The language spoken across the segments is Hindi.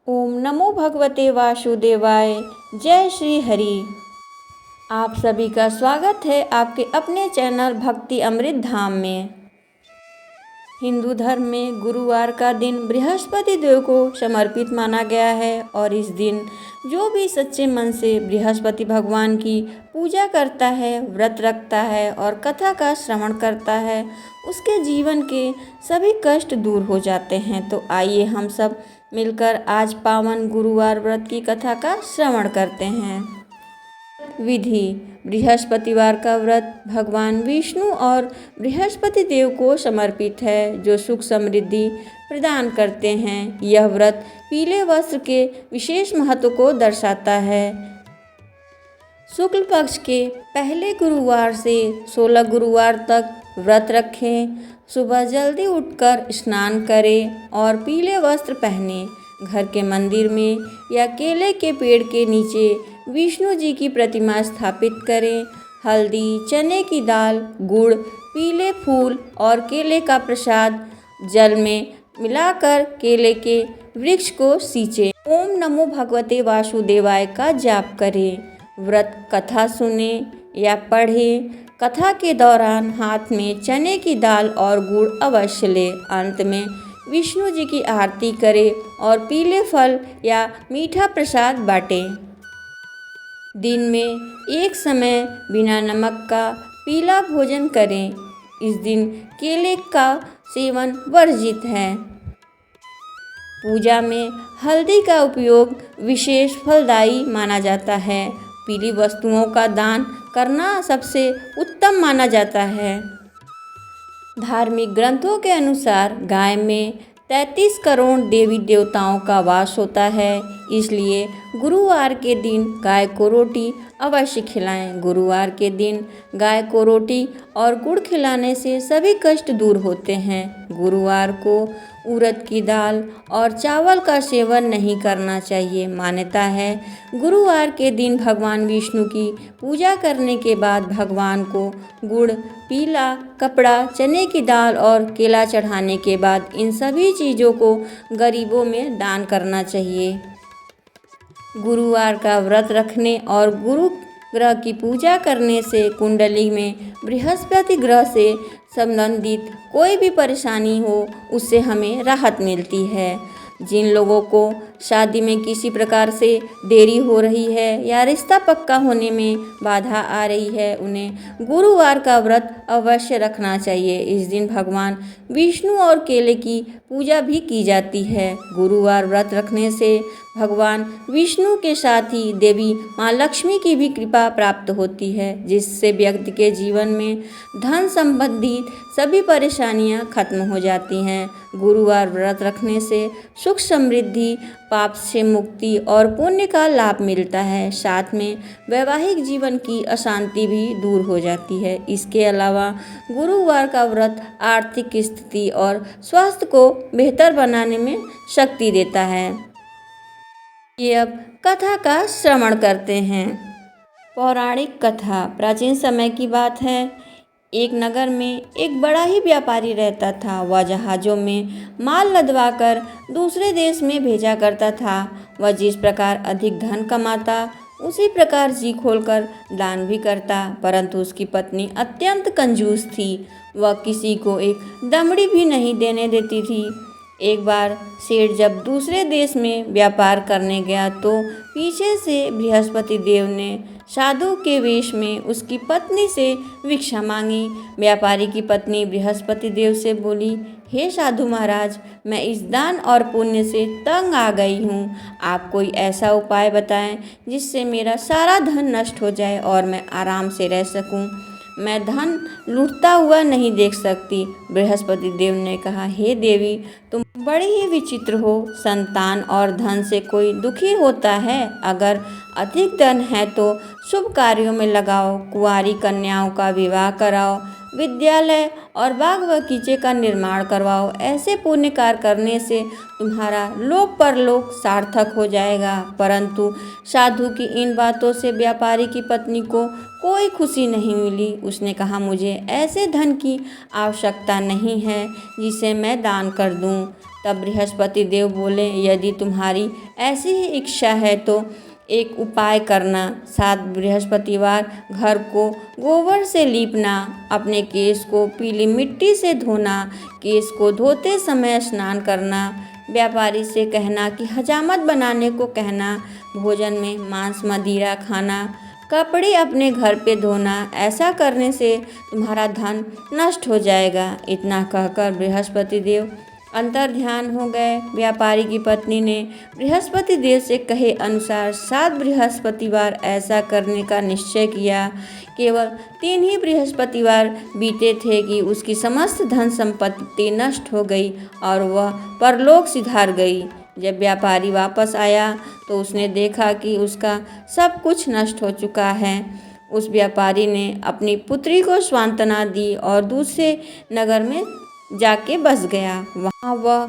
ओम नमो भगवते वासुदेवाय। जय श्री हरि। आप सभी का स्वागत है आपके अपने चैनल भक्ति अमृत धाम में। हिंदू धर्म में गुरुवार का दिन बृहस्पति देव को समर्पित माना गया है और इस दिन जो भी सच्चे मन से बृहस्पति भगवान की पूजा करता है, व्रत रखता है और कथा का श्रवण करता है, उसके जीवन के सभी कष्ट दूर हो जाते हैं। तो आइए हम सब मिलकर आज पावन गुरुवार व्रत की कथा का श्रवण करते हैं। विधि: बृहस्पतिवार का व्रत भगवान विष्णु और बृहस्पति देव को समर्पित है, जो सुख समृद्धि प्रदान करते हैं। यह व्रत पीले वस्त्र के विशेष महत्व को दर्शाता है। शुक्ल पक्ष के पहले गुरुवार से 16 गुरुवार तक व्रत रखें। सुबह जल्दी उठकर स्नान करें और पीले वस्त्र पहनें। घर के मंदिर में या केले के पेड़ के नीचे विष्णु जी की प्रतिमा स्थापित करें। हल्दी, चने की दाल, गुड़, पीले फूल और केले का प्रसाद जल में मिलाकर केले के वृक्ष को सींचें। ओम नमो भगवते वासुदेवाय का जाप करें। व्रत कथा सुने या पढ़ें। कथा के दौरान हाथ में चने की दाल और गुड़ अवश्य लें। अंत में विष्णु जी की आरती करें और पीले फल या मीठा प्रसाद बांटें। दिन में एक समय बिना नमक का पीला भोजन करें। इस दिन केले का सेवन वर्जित है। पूजा में हल्दी का उपयोग विशेष फलदायी माना जाता है। पीली वस्तुओं का दान करना सबसे उत्तम माना जाता है। धार्मिक ग्रंथों के अनुसार गाय में 33 करोड़ देवी देवताओं का वास होता है, इसलिए गुरुवार के दिन गाय को रोटी अवश्य खिलाएं। गुरुवार के दिन गाय को रोटी और गुड़ खिलाने से सभी कष्ट दूर होते हैं। गुरुवार को उड़द की दाल और चावल का सेवन नहीं करना चाहिए। मान्यता है गुरुवार के दिन भगवान विष्णु की पूजा करने के बाद भगवान को गुड़, पीला कपड़ा, चने की दाल और केला चढ़ाने के बाद इन सभी चीज़ों को गरीबों में दान करना चाहिए। गुरुवार का व्रत रखने और गुरु ग्रह की पूजा करने से कुंडली में बृहस्पति ग्रह से संबंधित कोई भी परेशानी हो उससे हमें राहत मिलती है। जिन लोगों को शादी में किसी प्रकार से देरी हो रही है या रिश्ता पक्का होने में बाधा आ रही है, उन्हें गुरुवार का व्रत अवश्य रखना चाहिए। इस दिन भगवान विष्णु और केले की पूजा भी की जाती है। गुरुवार व्रत रखने से भगवान विष्णु के साथ ही देवी माँ लक्ष्मी की भी कृपा प्राप्त होती है, जिससे व्यक्ति के जीवन में धन संबंधी सभी परेशानियाँ खत्म हो जाती हैं। गुरुवार व्रत रखने से सुख समृद्धि, पाप से मुक्ति और पुण्य का लाभ मिलता है। साथ में वैवाहिक जीवन की अशांति भी दूर हो जाती है। इसके अलावा गुरुवार का व्रत आर्थिक स्थिति और स्वास्थ्य को बेहतर बनाने में शक्ति देता है। ये अब कथा का श्रवण करते हैं। पौराणिक कथा। प्राचीन समय की बात है। एक नगर में एक बड़ा ही व्यापारी रहता था। वह जहाज़ों में माल लदवाकर दूसरे देश में भेजा करता था। वह जिस प्रकार अधिक धन कमाता उसी प्रकार जी खोलकर दान भी करता, परंतु उसकी पत्नी अत्यंत कंजूस थी। वह किसी को एक दमड़ी भी नहीं देने देती थी। एक बार सेठ जब दूसरे देश में व्यापार करने गया तो पीछे से बृहस्पति देव ने साधु के वेश में उसकी पत्नी से भिक्षा मांगी। व्यापारी की पत्नी बृहस्पति देव से बोली, हे साधु महाराज, मैं इस दान और पुण्य से तंग आ गई हूँ। आप कोई ऐसा उपाय बताएं जिससे मेरा सारा धन नष्ट हो जाए और मैं आराम से रह सकूँ। मैं धन लूटता हुआ नहीं देख सकती। बृहस्पति देव ने कहा, हे देवी, तुम बड़ी ही विचित्र हो। संतान और धन से कोई दुखी होता है? अगर अधिक धन है तो शुभ कार्यों में लगाओ, कुंवारी कन्याओं का विवाह कराओ, विद्यालय और बाग बगीचे का निर्माण करवाओ। ऐसे पुण्य कार्य करने से तुम्हारा लोक परलोक सार्थक हो जाएगा। परंतु साधु की इन बातों से व्यापारी की पत्नी को कोई खुशी नहीं मिली। उसने कहा, मुझे ऐसे धन की आवश्यकता नहीं है जिसे मैं दान कर दूं। तब बृहस्पति देव बोले, यदि तुम्हारी ऐसी ही इच्छा है तो एक उपाय करना। 7 बृहस्पतिवार घर को गोबर से लीपना, अपने केश को पीली मिट्टी से धोना, केश को धोते समय स्नान करना, व्यापारी से कहना कि हजामत बनाने को कहना, भोजन में मांस मदिरा खाना, कपड़े अपने घर पे धोना। ऐसा करने से तुम्हारा धन नष्ट हो जाएगा। इतना कहकर बृहस्पति देव अंतर ध्यान हो गए। व्यापारी की पत्नी ने बृहस्पति देव से कहे अनुसार 7 बृहस्पतिवार ऐसा करने का निश्चय किया। केवल 3 ही बृहस्पतिवार बीते थे कि उसकी समस्त धन संपत्ति नष्ट हो गई और वह परलोक सिधार गई। जब व्यापारी वापस आया तो उसने देखा कि उसका सब कुछ नष्ट हो चुका है। उस व्यापारी ने अपनी पुत्री को सांत्वना दी और दूसरे नगर में जाके बस गया। वहाँ वह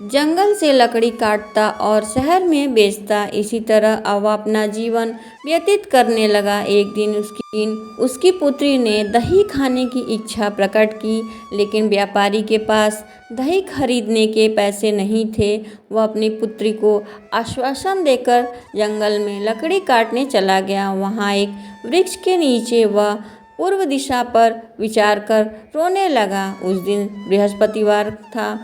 जंगल से लकड़ी काटता और शहर में बेचता। इसी तरह वह अपना जीवन व्यतीत करने लगा। एक दिन उसकी पुत्री ने दही खाने की इच्छा प्रकट की, लेकिन व्यापारी के पास दही खरीदने के पैसे नहीं थे। वह अपनी पुत्री को आश्वासन देकर जंगल में लकड़ी काटने चला गया। वहाँ एक वृक्ष के नीचे वह पूर्व दिशा पर विचार कर रोने लगा। उस दिन बृहस्पतिवार था।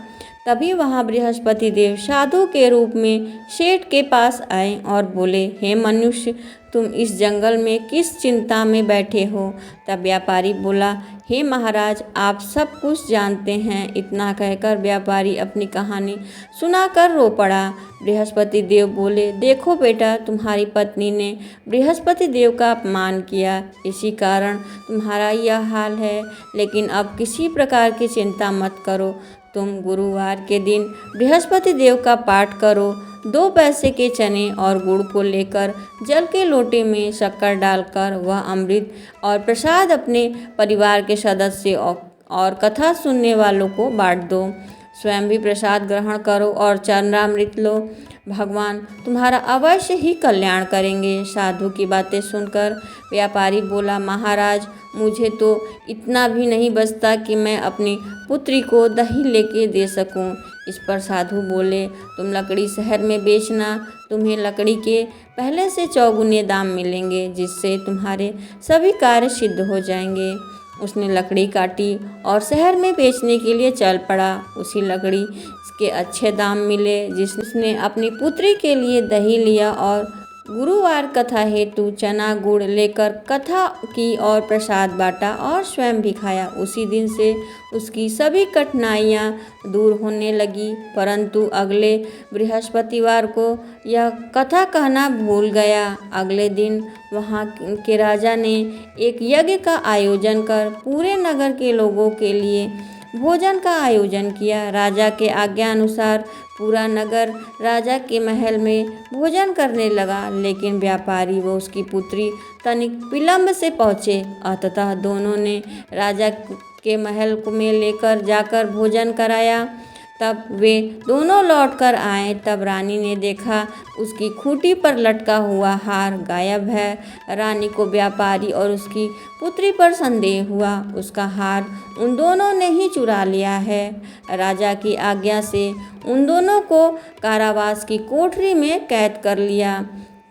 तभी वहाँ बृहस्पति देव साधु के रूप में सेठ के पास आए और बोले, हे मनुष्य, तुम इस जंगल में किस चिंता में बैठे हो? तब व्यापारी बोला, हे महाराज, आप सब कुछ जानते हैं। इतना कहकर व्यापारी अपनी कहानी सुनाकर रो पड़ा। बृहस्पति देव बोले, देखो बेटा, तुम्हारी पत्नी ने बृहस्पति देव का अपमान किया, इसी कारण तुम्हारा यह हाल है। लेकिन अब किसी प्रकार की चिंता मत करो। तुम गुरुवार के दिन बृहस्पति देव का पाठ करो। 2 पैसे के चने और गुड़ को लेकर जल के लोटे में शक्कर डालकर वह अमृत और प्रसाद अपने परिवार के सदस्य और कथा सुनने वालों को बांट दो। स्वयं भी प्रसाद ग्रहण करो और चरणामृत लो। भगवान तुम्हारा अवश्य ही कल्याण करेंगे। साधु की बातें सुनकर व्यापारी बोला, महाराज, मुझे तो इतना भी नहीं बचता कि मैं अपनी पुत्री को दही लेके दे सकूं। इस पर साधु बोले, तुम लकड़ी शहर में बेचना, तुम्हें लकड़ी के पहले से 4 गुने दाम मिलेंगे, जिससे तुम्हारे सभी कार्य सिद्ध हो जाएंगे। उसने लकड़ी काटी और शहर में बेचने के लिए चल पड़ा। उसी लकड़ी के अच्छे दाम मिले। जिसने अपनी पुत्री के लिए दही लिया और गुरुवार कथा हेतु चना गुड़ लेकर कथा की और प्रसाद बांटा और स्वयं भी खाया। उसी दिन से उसकी सभी कठिनाइयाँ दूर होने लगी। परंतु अगले बृहस्पतिवार को यह कथा कहना भूल गया। अगले दिन वहाँ के राजा ने एक यज्ञ का आयोजन कर पूरे नगर के लोगों के लिए भोजन का आयोजन किया। राजा के आज्ञा अनुसार पूरा नगर राजा के महल में भोजन करने लगा, लेकिन व्यापारी व उसकी पुत्री तनिक विलंब से पहुँचे। अतः दोनों ने राजा के महल में लेकर जाकर भोजन कराया। तब वे दोनों लौटकर आए। तब रानी ने देखा उसकी खूंटी पर लटका हुआ हार गायब है। रानी को व्यापारी और उसकी पुत्री पर संदेह हुआ। उसका हार उन दोनों ने ही चुरा लिया है। राजा की आज्ञा से उन दोनों को कारावास की कोठरी में कैद कर लिया।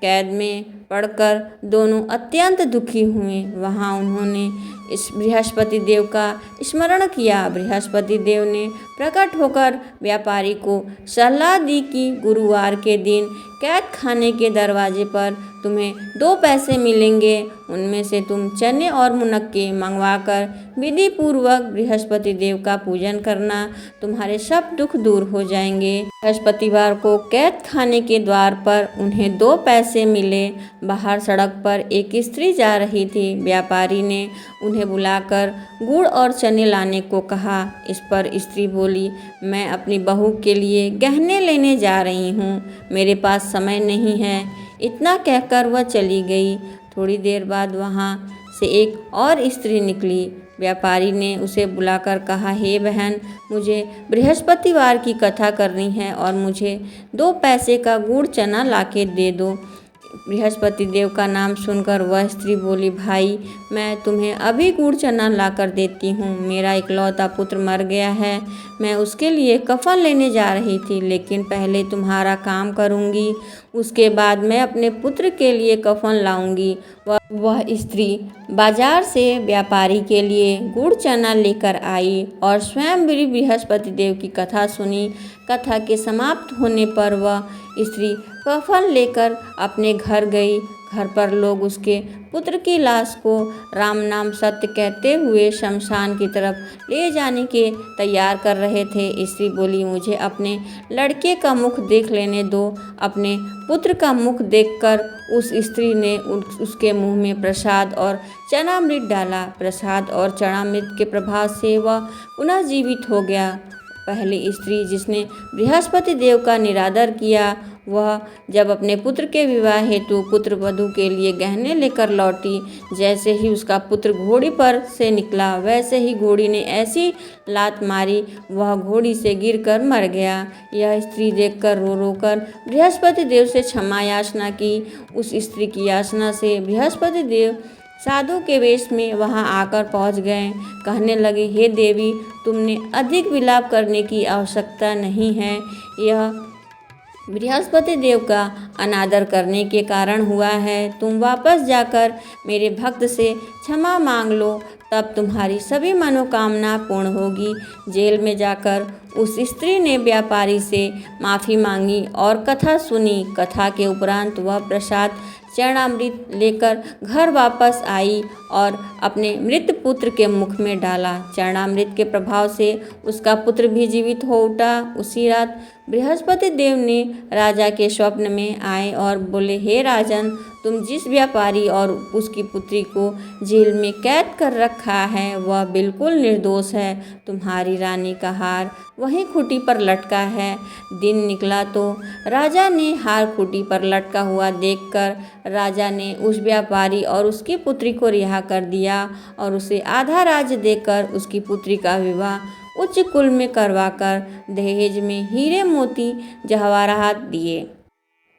कैद में पड़कर दोनों अत्यंत दुखी हुए। वहाँ उन्होंने इस बृहस्पति देव का स्मरण किया। बृहस्पति देव ने प्रकट होकर व्यापारी को सलाह दी कि गुरुवार के दिन कैद खाने के दरवाजे पर तुम्हें 2 पैसे मिलेंगे। उनमें से तुम चने और मुनक्के मंगवाकर विधि पूर्वक बृहस्पति देव का पूजन करना, तुम्हारे सब दुख दूर हो जाएंगे। बृहस्पतिवार को कैद खाने के द्वार पर उन्हें 2 पैसे मिले। बाहर सड़क पर एक स्त्री जा रही थी। व्यापारी ने उन्हें बुलाकर गुड़ और चने लाने को कहा। इस पर स्त्री बोली, मैं अपनी बहू के लिए गहने लेने जा रही हूँ, मेरे पास समय नहीं है। इतना कहकर वह चली गई। थोड़ी देर बाद वहाँ से एक और स्त्री निकली। व्यापारी ने उसे बुलाकर कहा, हे बहन, मुझे बृहस्पतिवार की कथा करनी है और मुझे 2 पैसे का गुड़ चना लाके दे दो। बृहस्पति देव का नाम सुनकर वह स्त्री बोली, भाई, मैं तुम्हें अभी गुड़ चना लाकर देती हूँ। मेरा इकलौता पुत्र मर गया है, मैं उसके लिए कफन लेने जा रही थी, लेकिन पहले तुम्हारा काम करूँगी, उसके बाद मैं अपने पुत्र के लिए कफन लाऊंगी। वह स्त्री बाजार से व्यापारी के लिए गुड़ चना लेकर आई और स्वयं भी बृहस्पति देव की कथा सुनी। कथा के समाप्त होने पर वह स्त्री कफन लेकर अपने घर गई। घर पर लोग उसके पुत्र की लाश को राम नाम सत्य कहते हुए शमशान की तरफ ले जाने के तैयार कर रहे थे। स्त्री बोली, मुझे अपने लड़के का मुख देख लेने दो। अपने पुत्र का मुख देखकर उस स्त्री ने उसके मुंह में प्रसाद और चनामृत डाला। प्रसाद और चनामृत के प्रभाव से वह पुनः जीवित हो गया। पहली स्त्री जिसने बृहस्पति देव का निरादर किया, वह जब अपने पुत्र के विवाह हेतु पुत्र वधू के लिए गहने लेकर लौटी, जैसे ही उसका पुत्र घोड़ी पर से निकला, वैसे ही घोड़ी ने ऐसी लात मारी, वह घोड़ी से गिरकर मर गया। यह स्त्री देखकर रो रो कर बृहस्पति देव से क्षमा याचना की। उस स्त्री की याचना से बृहस्पति देव साधु के वेश में वहां आकर पहुंच गए। कहने लगे, हे देवी, तुमने अधिक विलाप करने की आवश्यकता नहीं है। यह बृहस्पति देव का अनादर करने के कारण हुआ है। तुम वापस जाकर मेरे भक्त से क्षमा मांग लो, तब तुम्हारी सभी मनोकामना पूर्ण होगी। जेल में जाकर उस स्त्री ने व्यापारी से माफ़ी मांगी और कथा सुनी। कथा के उपरांत वह प्रसाद चरणामृत लेकर घर वापस आई और अपने मृत पुत्र के मुख में डाला। चरणामृत के प्रभाव से उसका पुत्र भी जीवित हो उठा। उसी रात बृहस्पति देव ने राजा के स्वप्न में आए और बोले, हे राजन, तुम जिस व्यापारी और उसकी पुत्री को जेल में कैद कर रखा है वह बिल्कुल निर्दोष है। तुम्हारी रानी का हार वहीं खूंटी पर लटका है। दिन निकला तो राजा ने हार खूंटी पर लटका हुआ देखकर राजा ने उस व्यापारी और उसकी पुत्री को रिहा कर दिया और उसे आधा राज्य देकर उसकी पुत्री का विवाह उच्च कुल में करवाकर दहेज में हीरे मोती जवाहरात दिए।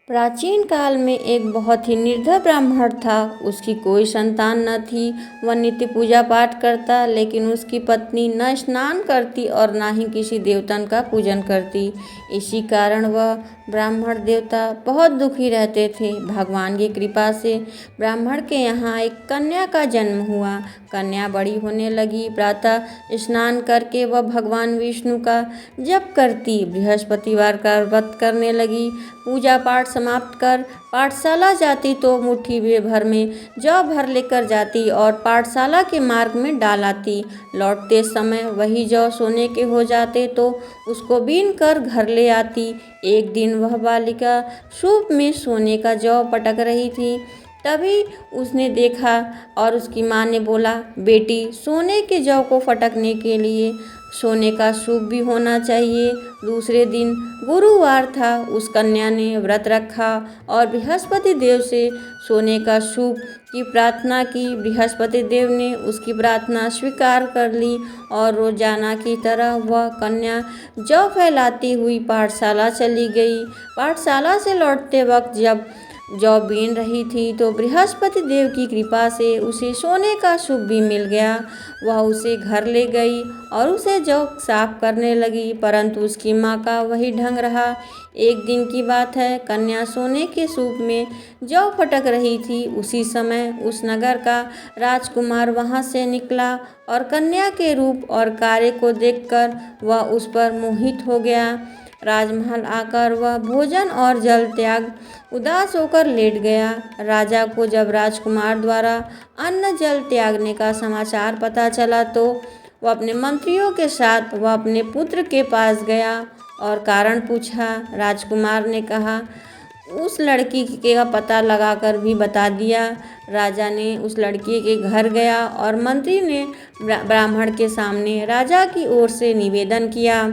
प्राचीन काल में एक बहुत ही निर्धन ब्राह्मण था। उसकी कोई संतान न थी। वह नित्य पूजा पाठ करता, लेकिन उसकी पत्नी न स्नान करती और न ही किसी देवता का पूजन करती। इसी कारण वह ब्राह्मण देवता बहुत दुखी रहते थे। भगवान की कृपा से ब्राह्मण के यहाँ एक कन्या का जन्म हुआ। कन्या बड़ी होने लगी। प्रातः स्नान करके वह भगवान विष्णु का जप करती, बृहस्पतिवार का व्रत करने लगी। पूजा पाठ समाप्त कर पाठशाला जाती तो मुट्ठी भर में जौ भर लेकर जाती और पाठशाला के मार्ग में डाल आती। लौटते समय वही जौ सोने के हो जाते तो उसको बीन कर घर ले आती। एक दिन वह बालिका सूप में सोने का जौ पटक रही थी। तभी उसने देखा और उसकी माँ ने बोला, बेटी, सोने के जौ को फटकने के लिए सोने का सूप भी होना चाहिए। दूसरे दिन गुरुवार था। उस कन्या ने व्रत रखा और बृहस्पति देव से सोने का सूप की प्रार्थना की। बृहस्पति देव ने उसकी प्रार्थना स्वीकार कर ली और रोजाना की तरह वह कन्या जौ फैलाती हुई पाठशाला चली गई। पाठशाला से लौटते वक्त जब जौ बीन रही थी तो बृहस्पति देव की कृपा से उसे सोने का सूप भी मिल गया। वह उसे घर ले गई और उसे जौ साफ करने लगी, परंतु उसकी माँ का वही ढंग रहा। एक दिन की बात है, कन्या सोने के सूप में जौ फटक रही थी। उसी समय उस नगर का राजकुमार वहाँ से निकला और कन्या के रूप और कार्य को देखकर वह उस पर मोहित हो गया। राजमहल आकर वह भोजन और जल त्याग उदास होकर लेट गया। राजा को जब राजकुमार द्वारा अन्न जल त्यागने का समाचार पता चला तो वह अपने मंत्रियों के साथ वह अपने पुत्र के पास गया और कारण पूछा। राजकुमार ने कहा, उस लड़की का पता लगाकर भी बता दिया। राजा ने उस लड़की के घर गया और मंत्री ने ब्राह्मण के सामने राजा की ओर से निवेदन किया।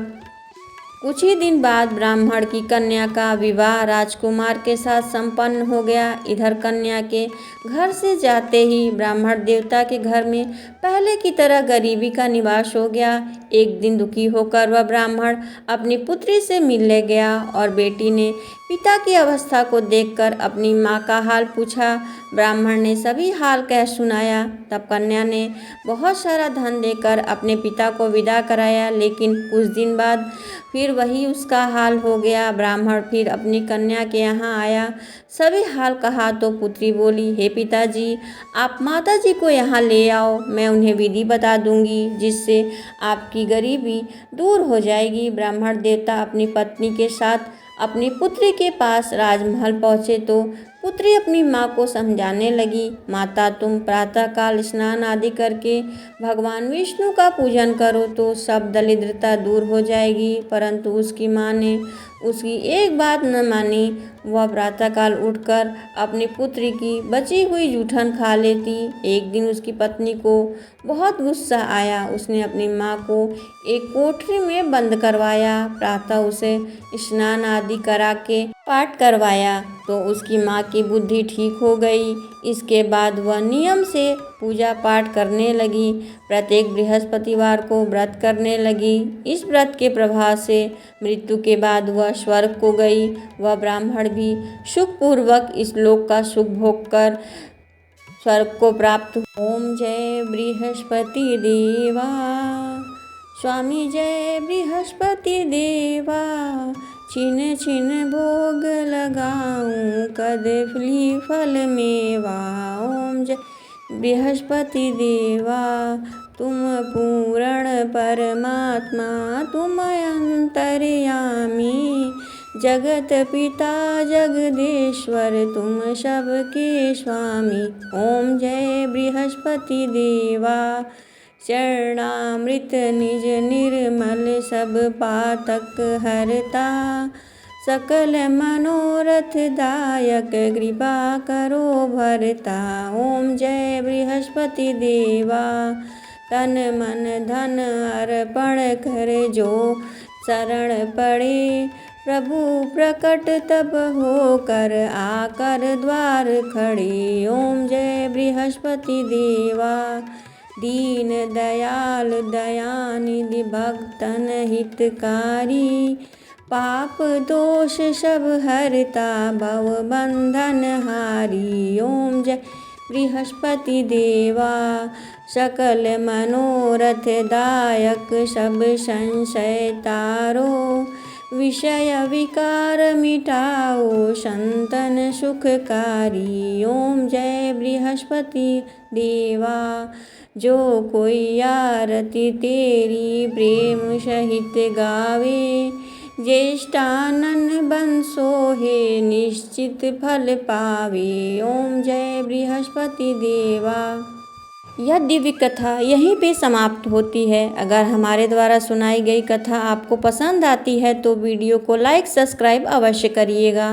कुछ ही दिन बाद ब्राह्मण की कन्या का विवाह राजकुमार के साथ संपन्न हो गया। इधर कन्या के घर से जाते ही ब्राह्मण देवता के घर में पहले की तरह गरीबी का निवास हो गया। एक दिन दुखी होकर वह ब्राह्मण अपनी पुत्री से मिलने गया और बेटी ने पिता की अवस्था को देखकर अपनी माँ का हाल पूछा। ब्राह्मण ने सभी हाल कह सुनाया। तब कन्या ने बहुत सारा धन देकर अपने पिता को विदा कराया, लेकिन कुछ दिन बाद फिर वही उसका हाल हो गया। ब्राह्मण फिर अपनी कन्या के यहाँ आया, सभी हाल कहा तो पुत्री बोली, हे पिताजी, आप माता जी को यहाँ ले आओ, मैं उन्हें विधि बता दूंगी जिससे आपकी गरीबी दूर हो जाएगी। ब्राह्मण देवता अपनी पत्नी के साथ अपनी पुत्री के पास राजमहल पहुँचे तो पुत्री अपनी माँ को समझाने लगी, माता तुम प्रातःकाल स्नान आदि करके भगवान विष्णु का पूजन करो तो सब दरिद्रता दूर हो जाएगी। परंतु उसकी माँ ने उसकी एक बात न मानी। वह प्रातःकाल उठकर अपनी पुत्री की बची हुई जूठन खा लेती। एक दिन उसकी पत्नी को बहुत गुस्सा आया। उसने अपनी माँ को एक कोठरी में बंद करवाया। प्रातः उसे स्नान आदि करा के पाठ करवाया तो उसकी माँ की बुद्धि ठीक हो गई। इसके बाद वह नियम से पूजा पाठ करने लगी। प्रत्येक बृहस्पतिवार को व्रत करने लगी। इस व्रत के प्रभाव से मृत्यु के बाद वह स्वर्ग को गई। वह ब्राह्मण भी सुखपूर्वक इस लोक का सुख भोग कर स्वर्ग को प्राप्त। ओम जय बृहस्पति देवा, स्वामी जय बृहस्पति देवा, छिन छिन भोग लगाऊं कदली फल मेवा। ओम जय बृहस्पति देवा, तुम पूर्ण परमात्मा, तुम अंतर्यामी, जगत पिता जगदीश्वर, तुम सबके स्वामी। ओम जय बृहस्पति देवा, चरणामृत निज निर्मल सब पातक हरता, सकल मनोरथ दायक कृपा करो भरता। ओम जय बृहस्पति देवा, तन मन धन अर्पण कर जो शरण पड़े, प्रभु प्रकट तब होकर आकर द्वार खड़े। ओम जय बृहस्पति देवा, दीन दयाल दयानिधि भक्तन हितकारी, पाप दोष सब हरता भव बंधन हारी। ओम जय बृहस्पति देवा, सकल मनोरथ दायक सब संशय तारो, विषय विकार मिटाओ संतन सुखकारी। ओम जय बृहस्पति देवा, जो कोई आरती तेरी प्रेम सहित गावे, ज्येष्ठानन बन सोहे निश्चित फल पावे। ओम जय बृहस्पति देवा। यह दिव्य कथा यहीं पे समाप्त होती है। अगर हमारे द्वारा सुनाई गई कथा आपको पसंद आती है तो वीडियो को लाइक सब्सक्राइब अवश्य करिएगा।